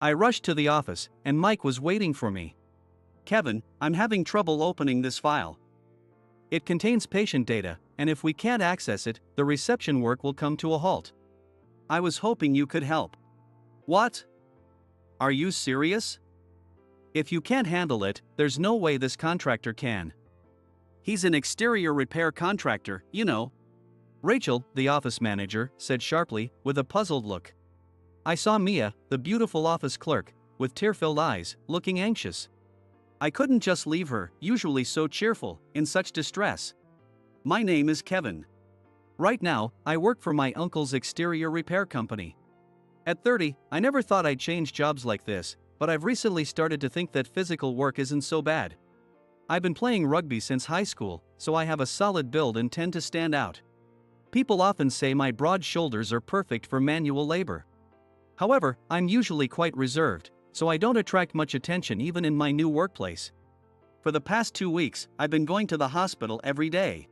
I rushed to the office, and Mike was waiting for me. Kevin, I'm having trouble opening this file. It contains patient data, and if we can't access it, the reception work will come to a halt. I was hoping you could help. What? Are you serious? If you can't handle it, there's no way this contractor can. He's an exterior repair contractor, you know. Rachel, the office manager, said sharply, with a puzzled look. I saw Mia, the beautiful office clerk, with tear-filled eyes, looking anxious. I couldn't just leave her, usually so cheerful, in such distress. My name is Kevin. Right now, I work for my uncle's exterior repair company. At 30, I never thought I'd change jobs like this, but I've recently started to think that physical work isn't so bad. I've been playing rugby since high school, so I have a solid build and tend to stand out. People often say my broad shoulders are perfect for manual labor. However, I'm usually quite reserved, so I don't attract much attention even in my new workplace. For the past 2 weeks, I've been going to the hospital every day.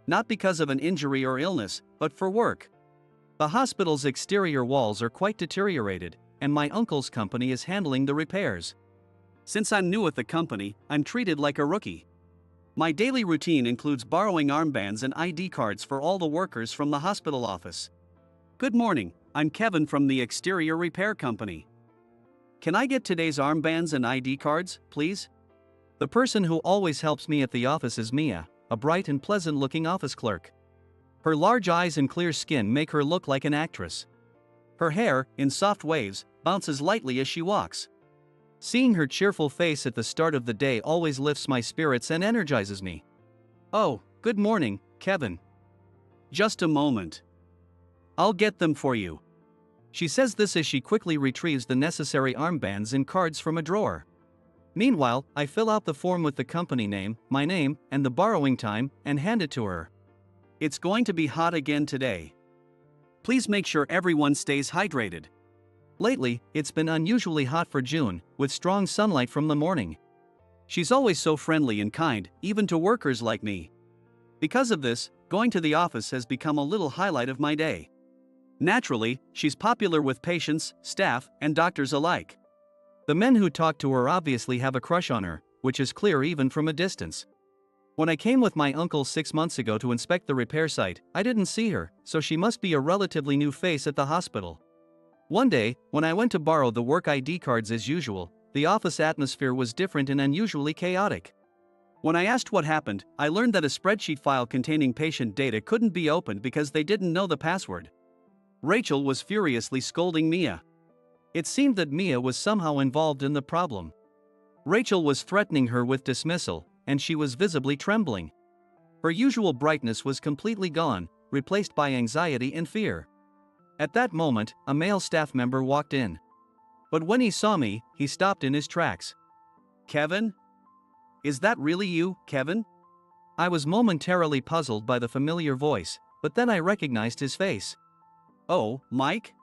Not because of an injury or illness, but for work. The hospital's exterior walls are quite deteriorated, and my uncle's company is handling the repairs. Since I'm new at the company, I'm treated like a rookie. My daily routine includes borrowing armbands and ID cards for all the workers from the hospital office. Good morning, I'm Kevin from the exterior repair company. Can I get today's armbands and ID cards, please? The person who always helps me at the office is Mia, a bright and pleasant-looking office clerk. Her large eyes and clear skin make her look like an actress. Her hair, in soft waves, bounces lightly as she walks. Seeing her cheerful face at the start of the day always lifts my spirits and energizes me. Oh, good morning, Kevin. Just a moment. I'll get them for you. She says this as she quickly retrieves the necessary armbands and cards from a drawer. Meanwhile, I fill out the form with the company name, my name, and the borrowing time, and hand it to her. It's going to be hot again today. Please make sure everyone stays hydrated. Lately, it's been unusually hot for June, with strong sunlight from the morning. She's always so friendly and kind, even to workers like me. Because of this, going to the office has become a little highlight of my day. Naturally, she's popular with patients, staff, and doctors alike. The men who talk to her obviously have a crush on her, which is clear even from a distance. When I came with my uncle 6 months ago to inspect the repair site, I didn't see her, so she must be a relatively new face at the hospital. One day, when I went to borrow the work ID cards as usual, the office atmosphere was different and unusually chaotic. When I asked what happened, I learned that a spreadsheet file containing patient data couldn't be opened because they didn't know the password. Rachel was furiously scolding Mia. It seemed that Mia was somehow involved in the problem. Rachel was threatening her with dismissal, and she was visibly trembling. Her usual brightness was completely gone, replaced by anxiety and fear. At that moment, a male staff member walked in. But when he saw me, he stopped in his tracks. Kevin? Is that really you, Kevin? I was momentarily puzzled by the familiar voice, but then I recognized his face. Oh, Mike?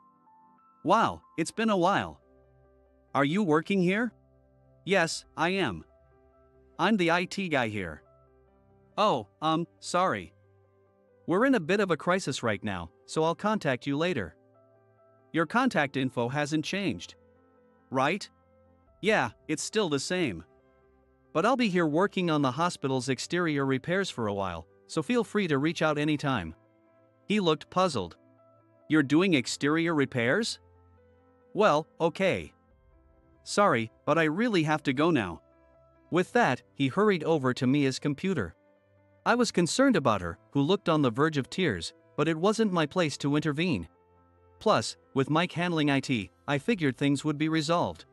Wow, it's been a while. Are you working here? Yes, I am. I'm the IT guy here. Oh, sorry. We're in a bit of a crisis right now, so I'll contact you later. Your contact info hasn't changed. Right? Yeah, it's still the same. But I'll be here working on the hospital's exterior repairs for a while, so feel free to reach out anytime. He looked puzzled. You're doing exterior repairs? Well, okay. Sorry, but I really have to go now. With that, he hurried over to Mia's computer. I was concerned about her, who looked on the verge of tears, but it wasn't my place to intervene. Plus, with Mike handling IT, I figured things would be resolved.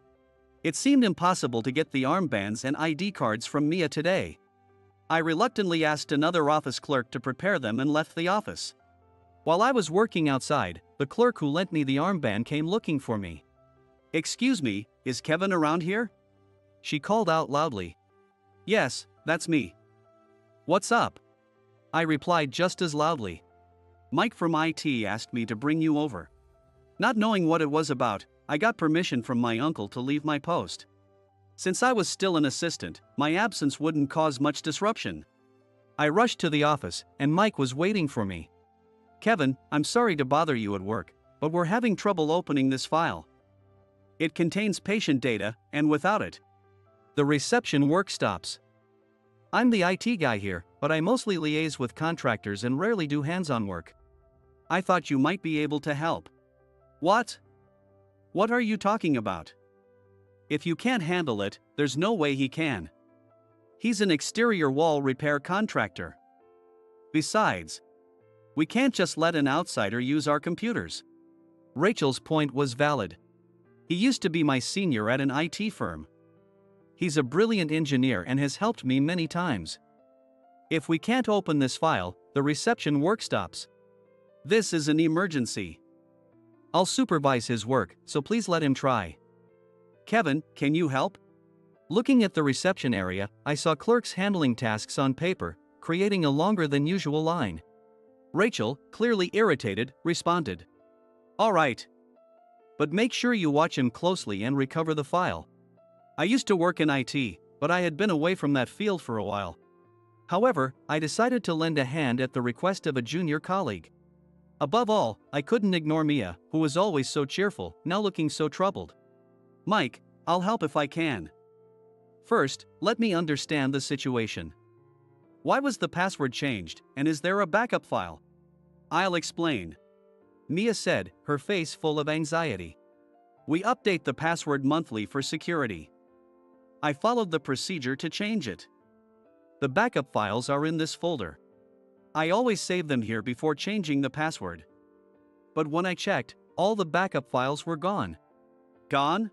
It seemed impossible to get the armbands and ID cards from Mia today. I reluctantly asked another office clerk to prepare them and left the office. While I was working outside, the clerk who lent me the armband came looking for me. Excuse me, is Kevin around here? She called out loudly. Yes, that's me. What's up? I replied just as loudly. Mike from IT asked me to bring you over. Not knowing what it was about, I got permission from my uncle to leave my post. Since I was still an assistant, my absence wouldn't cause much disruption. I rushed to the office, and Mike was waiting for me. Kevin, I'm sorry to bother you at work, but we're having trouble opening this file. It contains patient data, and without it, the reception work stops. I'm the IT guy here, but I mostly liaise with contractors and rarely do hands-on work. I thought you might be able to help. What? What are you talking about? If you can't handle it, there's no way he can. He's an exterior wall repair contractor. Besides, we can't just let an outsider use our computers. Rachel's point was valid. He used to be my senior at an IT firm. He's a brilliant engineer and has helped me many times. If we can't open this file, the reception work stops. This is an emergency. I'll supervise his work, so please let him try. Kevin, can you help? Looking at the reception area, I saw clerks handling tasks on paper, creating a longer than usual line. Rachel, clearly irritated, responded. All right. But make sure you watch him closely and recover the file. I used to work in IT, but I had been away from that field for a while. However, I decided to lend a hand at the request of a junior colleague. Above all, I couldn't ignore Mia, who was always so cheerful, now looking so troubled. Mike, I'll help if I can. First, let me understand the situation. Why was the password changed, and is there a backup file? I'll explain. Mia said, her face full of anxiety. We update the password monthly for security. I followed the procedure to change it. The backup files are in this folder. I always save them here before changing the password. But when I checked, all the backup files were gone. Gone?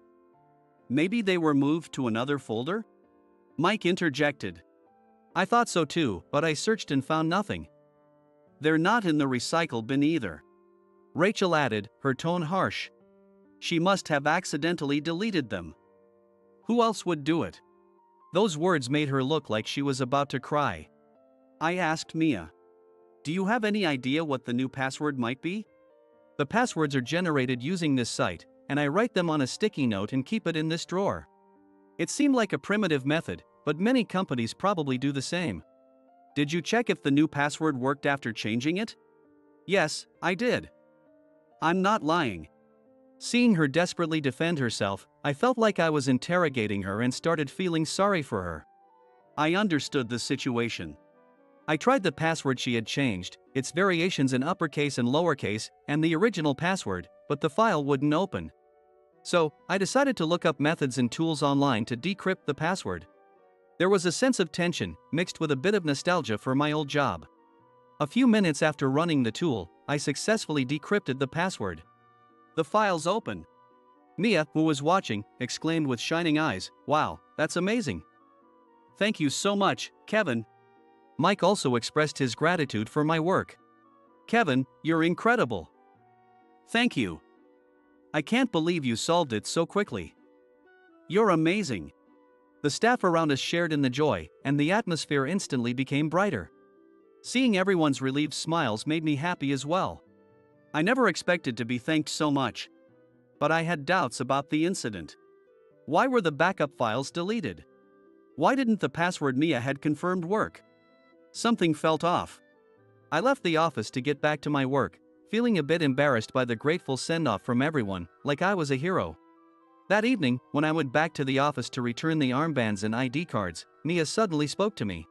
Maybe they were moved to another folder? Mike interjected. I thought so too, but I searched and found nothing. They're not in the recycle bin either. Rachel added, her tone harsh. She must have accidentally deleted them. Who else would do it? Those words made her look like she was about to cry. I asked Mia. Do you have any idea what the new password might be? The passwords are generated using this site, and I write them on a sticky note and keep it in this drawer. It seemed like a primitive method, but many companies probably do the same. Did you check if the new password worked after changing it? Yes, I did. I'm not lying. Seeing her desperately defend herself, I felt like I was interrogating her and started feeling sorry for her. I understood the situation. I tried the password she had changed, its variations in uppercase and lowercase, and the original password, but the file wouldn't open. So, I decided to look up methods and tools online to decrypt the password. There was a sense of tension, mixed with a bit of nostalgia for my old job. A few minutes after running the tool, I successfully decrypted the password. The file's open. Mia, who was watching, exclaimed with shining eyes, "Wow, that's amazing." Thank you so much, Kevin. Mike also expressed his gratitude for my work. Kevin, you're incredible. Thank you. I can't believe you solved it so quickly. You're amazing. The staff around us shared in the joy, and the atmosphere instantly became brighter. Seeing everyone's relieved smiles made me happy as well. I never expected to be thanked so much. But I had doubts about the incident. Why were the backup files deleted? Why didn't the password Mia had confirmed work? Something felt off. I left the office to get back to my work, feeling a bit embarrassed by the grateful send-off from everyone, like I was a hero. That evening, when I went back to the office to return the armbands and ID cards, Mia suddenly spoke to me.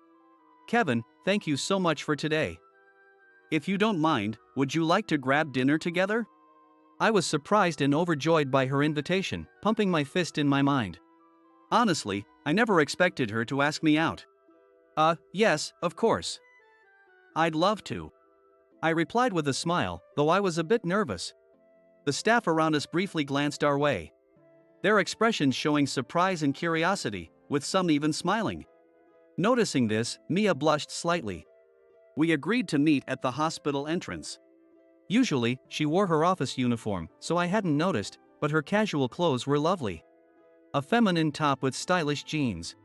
Kevin, thank you so much for today. If you don't mind, would you like to grab dinner together? I was surprised and overjoyed by her invitation, pumping my fist in my mind. Honestly, I never expected her to ask me out. Yes, of course. I'd love to. I replied with a smile, though I was a bit nervous. The staff around us briefly glanced our way, their expressions showing surprise and curiosity, with some even smiling. Noticing this, Mia blushed slightly. We agreed to meet at the hospital entrance. Usually, she wore her office uniform, so I hadn't noticed, but her casual clothes were lovely. A feminine top with stylish jeans.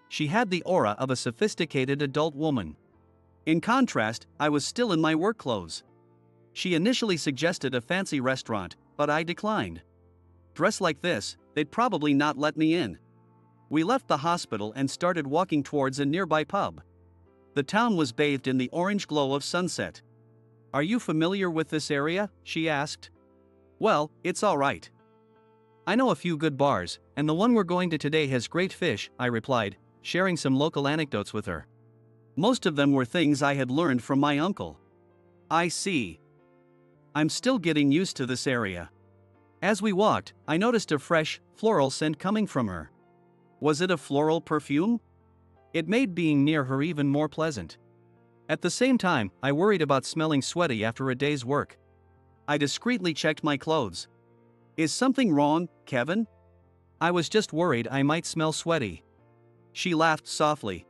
She had the aura of a sophisticated adult woman. In contrast, I was still in my work clothes. She initially suggested a fancy restaurant, but I declined. Dressed like this, they'd probably not let me in. We left the hospital and started walking towards a nearby pub. The town was bathed in the orange glow of sunset. Are you familiar with this area? She asked. Well, it's all right. I know a few good bars, and the one we're going to today has great fish, I replied, sharing some local anecdotes with her. Most of them were things I had learned from my uncle. I see. I'm still getting used to this area. As we walked, I noticed a fresh, floral scent coming from her. Was it a floral perfume? It made being near her even more pleasant. At the same time, I worried about smelling sweaty after a day's work. I discreetly checked my clothes. Is something wrong, Kevin? I was just worried I might smell sweaty. She laughed softly.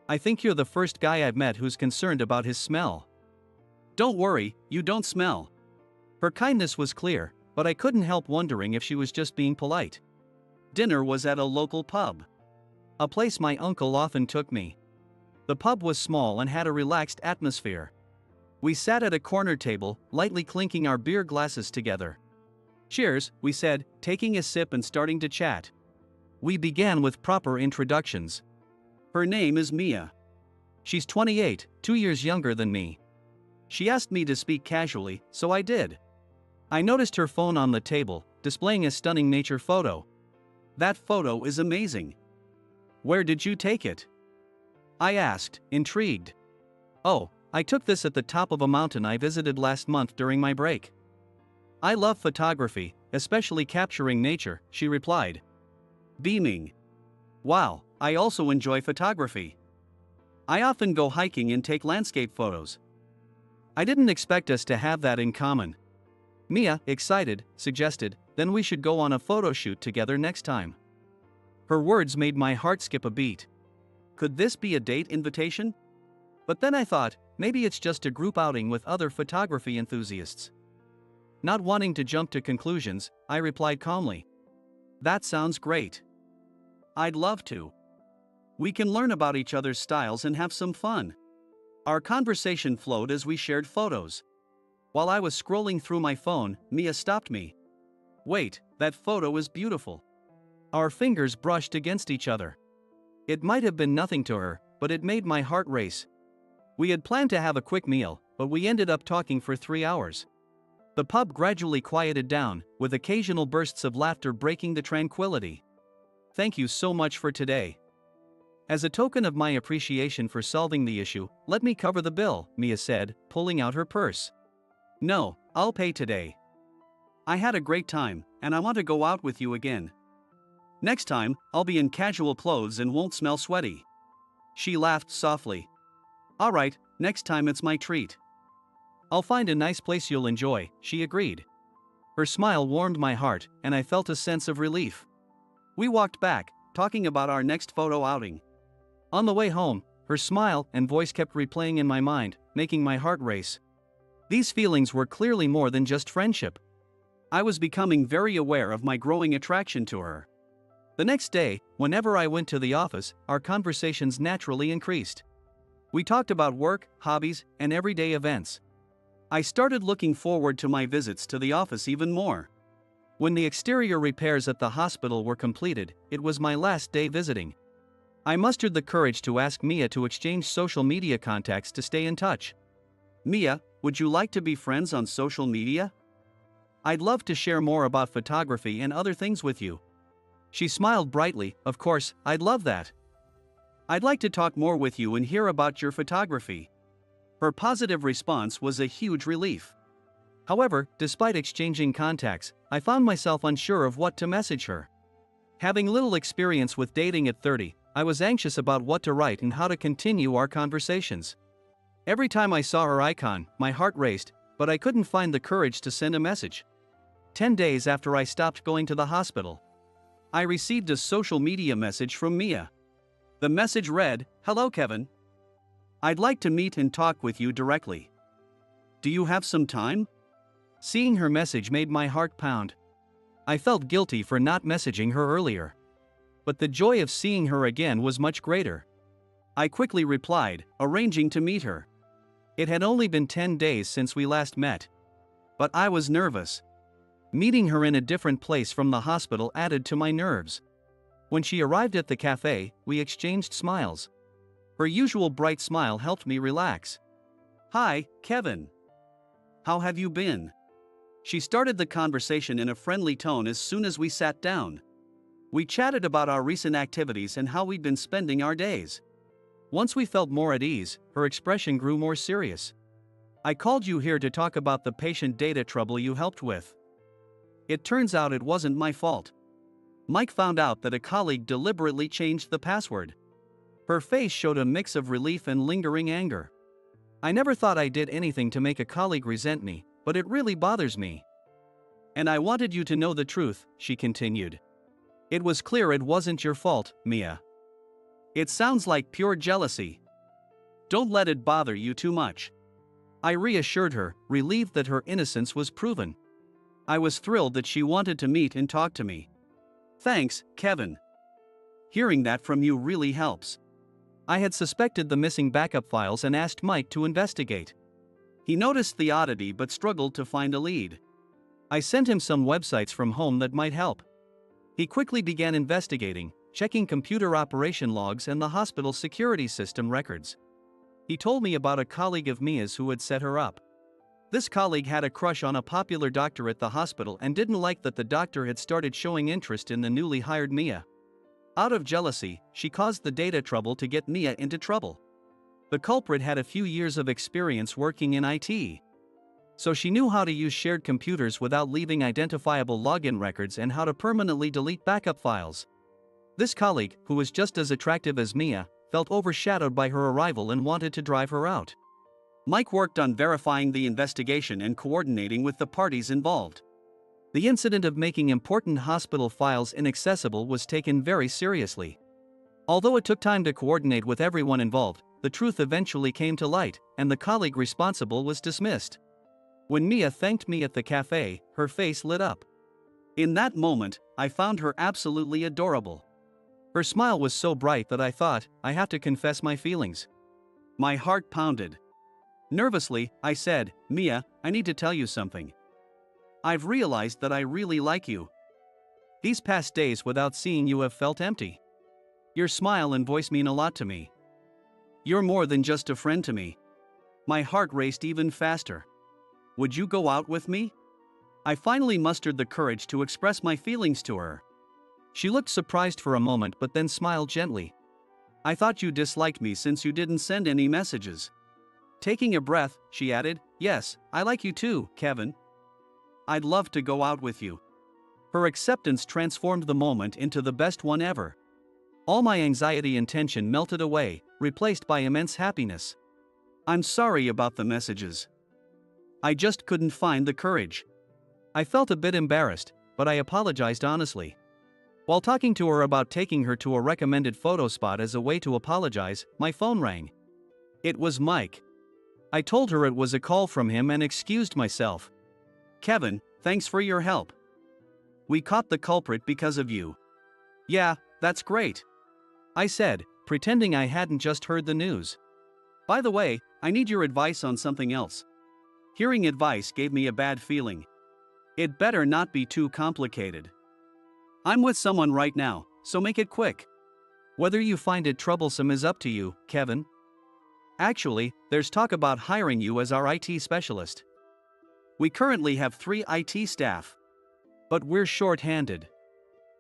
I think you're the first guy I've met who's concerned about his smell. Don't worry, you don't smell. Her kindness was clear, but I couldn't help wondering if she was just being polite. Dinner was at a local pub. A place my uncle often took me. The pub was small and had a relaxed atmosphere. We sat at a corner table, lightly clinking our beer glasses together. Cheers, we said, taking a sip and starting to chat. We began with proper introductions. Her name is Mia. She's 28, 2 years younger than me. She asked me to speak casually, so I did. I noticed her phone on the table, displaying a stunning nature photo. That photo is amazing. Where did you take it? I asked, intrigued. Oh, I took this at the top of a mountain I visited last month during my break. I love photography, especially capturing nature, she replied. Beaming. Wow, I also enjoy photography. I often go hiking and take landscape photos. I didn't expect us to have that in common. Mia, excited, suggested, then we should go on a photo shoot together next time. Her words made my heart skip a beat. Could this be a date invitation? But then I thought, maybe it's just a group outing with other photography enthusiasts. Not wanting to jump to conclusions, I replied calmly. That sounds great. I'd love to. We can learn about each other's styles and have some fun. Our conversation flowed as we shared photos. While I was scrolling through my phone, Mia stopped me. Wait, that photo is beautiful. Our fingers brushed against each other. It might have been nothing to her, but it made my heart race. We had planned to have a quick meal, but we ended up talking for 3 hours. The pub gradually quieted down, with occasional bursts of laughter breaking the tranquility. Thank you so much for today. As a token of my appreciation for solving the issue, let me cover the bill, Mia said, pulling out her purse. No, I'll pay today. I had a great time, and I want to go out with you again. Next time, I'll be in casual clothes and won't smell sweaty. She laughed softly. All right, next time it's my treat. I'll find a nice place you'll enjoy, she agreed. Her smile warmed my heart, and I felt a sense of relief. We walked back, talking about our next photo outing. On the way home, her smile and voice kept replaying in my mind, making my heart race. These feelings were clearly more than just friendship. I was becoming very aware of my growing attraction to her. The next day, whenever I went to the office, our conversations naturally increased. We talked about work, hobbies, and everyday events. I started looking forward to my visits to the office even more. When the exterior repairs at the hospital were completed, it was my last day visiting. I mustered the courage to ask Mia to exchange social media contacts to stay in touch. Mia, would you like to be friends on social media? I'd love to share more about photography and other things with you. She smiled brightly. Of course, I'd love that. I'd like to talk more with you and hear about your photography. Her positive response was a huge relief. However, despite exchanging contacts, I found myself unsure of what to message her. Having little experience with dating at 30, I was anxious about what to write and how to continue our conversations. Every time I saw her icon, my heart raced, but I couldn't find the courage to send a message. 10 days after I stopped going to the hospital, I received a social media message from Mia. The message read, "Hello Kevin. I'd like to meet and talk with you directly. Do you have some time?" Seeing her message made my heart pound. I felt guilty for not messaging her earlier. But the joy of seeing her again was much greater. I quickly replied, arranging to meet her. It had only been 10 days since we last met. But I was nervous. Meeting her in a different place from the hospital added to my nerves. When she arrived at the cafe, we exchanged smiles. Her usual bright smile helped me relax. "Hi, Kevin. How have you been?" She started the conversation in a friendly tone as soon as we sat down. We chatted about our recent activities and how we'd been spending our days. Once we felt more at ease, her expression grew more serious. I called you here to talk about the patient data trouble you helped with. It turns out it wasn't my fault. Mike found out that a colleague deliberately changed the password. Her face showed a mix of relief and lingering anger. I never thought I did anything to make a colleague resent me, but it really bothers me. And I wanted you to know the truth, she continued. It was clear it wasn't your fault, Mia. It sounds like pure jealousy. Don't let it bother you too much. I reassured her, relieved that her innocence was proven. I was thrilled that she wanted to meet and talk to me. Thanks, Kevin. Hearing that from you really helps. I had suspected the missing backup files and asked Mike to investigate. He noticed the oddity but struggled to find a lead. I sent him some websites from home that might help. He quickly began investigating, checking computer operation logs and the hospital security system records. He told me about a colleague of Mia's who had set her up. This colleague had a crush on a popular doctor at the hospital and didn't like that the doctor had started showing interest in the newly hired Mia. Out of jealousy, she caused the data trouble to get Mia into trouble. The culprit had a few years of experience working in IT. So she knew how to use shared computers without leaving identifiable login records and how to permanently delete backup files. This colleague, who was just as attractive as Mia, felt overshadowed by her arrival and wanted to drive her out. Mike worked on verifying the investigation and coordinating with the parties involved. The incident of making important hospital files inaccessible was taken very seriously. Although it took time to coordinate with everyone involved, the truth eventually came to light, and the colleague responsible was dismissed. When Mia thanked me at the cafe, her face lit up. In that moment, I found her absolutely adorable. Her smile was so bright that I thought, I have to confess my feelings. My heart pounded. Nervously, I said, Mia, I need to tell you something. I've realized that I really like you. These past days without seeing you have felt empty. Your smile and voice mean a lot to me. You're more than just a friend to me. My heart raced even faster. Would you go out with me? I finally mustered the courage to express my feelings to her. She looked surprised for a moment but then smiled gently. I thought you disliked me since you didn't send any messages. Taking a breath, she added, Yes, I like you too, Kevin. I'd love to go out with you. Her acceptance transformed the moment into the best one ever. All my anxiety and tension melted away, replaced by immense happiness. I'm sorry about the messages. I just couldn't find the courage. I felt a bit embarrassed, but I apologized honestly. While talking to her about taking her to a recommended photo spot as a way to apologize, my phone rang. It was Mike. I told her it was a call from him and excused myself. Kevin, thanks for your help. We caught the culprit because of you. Yeah, that's great. I said, pretending I hadn't just heard the news. By the way, I need your advice on something else. Hearing advice gave me a bad feeling. It better not be too complicated. I'm with someone right now, so make it quick. Whether you find it troublesome is up to you, Kevin. Actually, there's talk about hiring you as our IT specialist. We currently have 3 IT staff. But we're short-handed.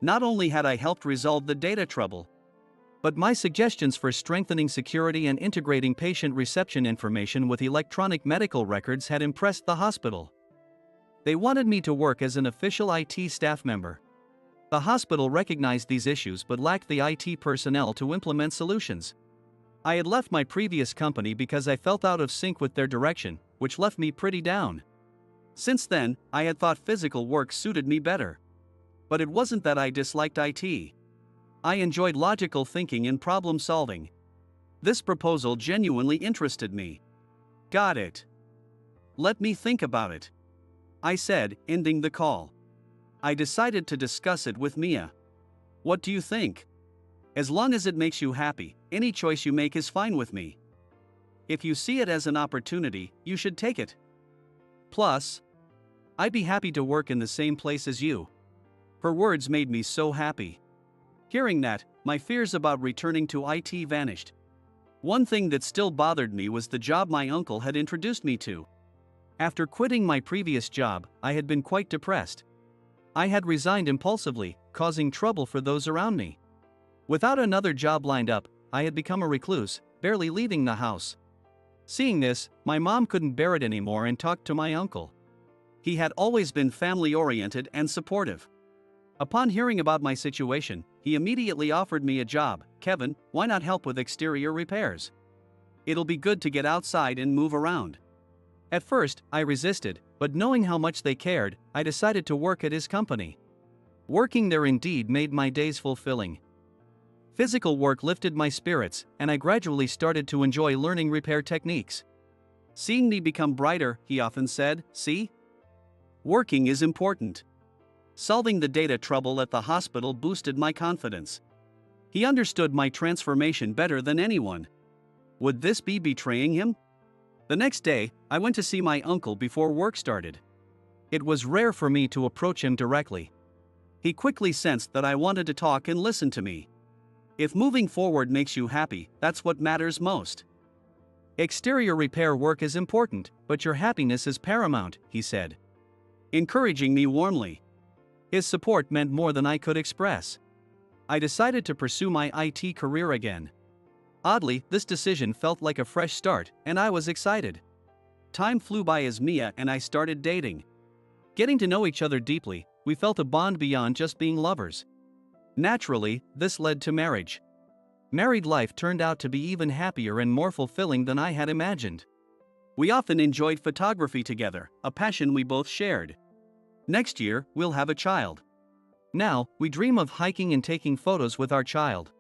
Not only had I helped resolve the data trouble, but my suggestions for strengthening security and integrating patient reception information with electronic medical records had impressed the hospital. They wanted me to work as an official IT staff member. The hospital recognized these issues but lacked the IT personnel to implement solutions. I had left my previous company because I felt out of sync with their direction, which left me pretty down. Since then, I had thought physical work suited me better. But it wasn't that I disliked IT. I enjoyed logical thinking and problem solving. This proposal genuinely interested me. Got it. Let me think about it, I said, ending the call. I decided to discuss it with Mia. What do you think? As long as it makes you happy, any choice you make is fine with me. If you see it as an opportunity, you should take it. Plus, I'd be happy to work in the same place as you. Her words made me so happy. Hearing that, my fears about returning to IT vanished. One thing that still bothered me was the job my uncle had introduced me to. After quitting my previous job, I had been quite depressed. I had resigned impulsively, causing trouble for those around me. Without another job lined up, I had become a recluse, barely leaving the house. Seeing this, my mom couldn't bear it anymore and talked to my uncle. He had always been family-oriented and supportive. Upon hearing about my situation, he immediately offered me a job. "Kevin, why not help with exterior repairs? It'll be good to get outside and move around." At first, I resisted, but knowing how much they cared, I decided to work at his company. Working there indeed made my days fulfilling. Physical work lifted my spirits, and I gradually started to enjoy learning repair techniques. Seeing me become brighter, he often said, "See? Working is important." Solving the data trouble at the hospital boosted my confidence. He understood my transformation better than anyone. Would this be betraying him? The next day, I went to see my uncle before work started. It was rare for me to approach him directly. He quickly sensed that I wanted to talk and listen to me. If moving forward makes you happy, that's what matters most. Exterior repair work is important, but your happiness is paramount, he said, encouraging me warmly. His support meant more than I could express. I decided to pursue my IT career again. Oddly, this decision felt like a fresh start, and I was excited. Time flew by as Mia and I started dating. Getting to know each other deeply, we felt a bond beyond just being lovers. Naturally, this led to marriage. Married life turned out to be even happier and more fulfilling than I had imagined. We often enjoyed photography together, a passion we both shared. Next year, we'll have a child. Now, we dream of hiking and taking photos with our child.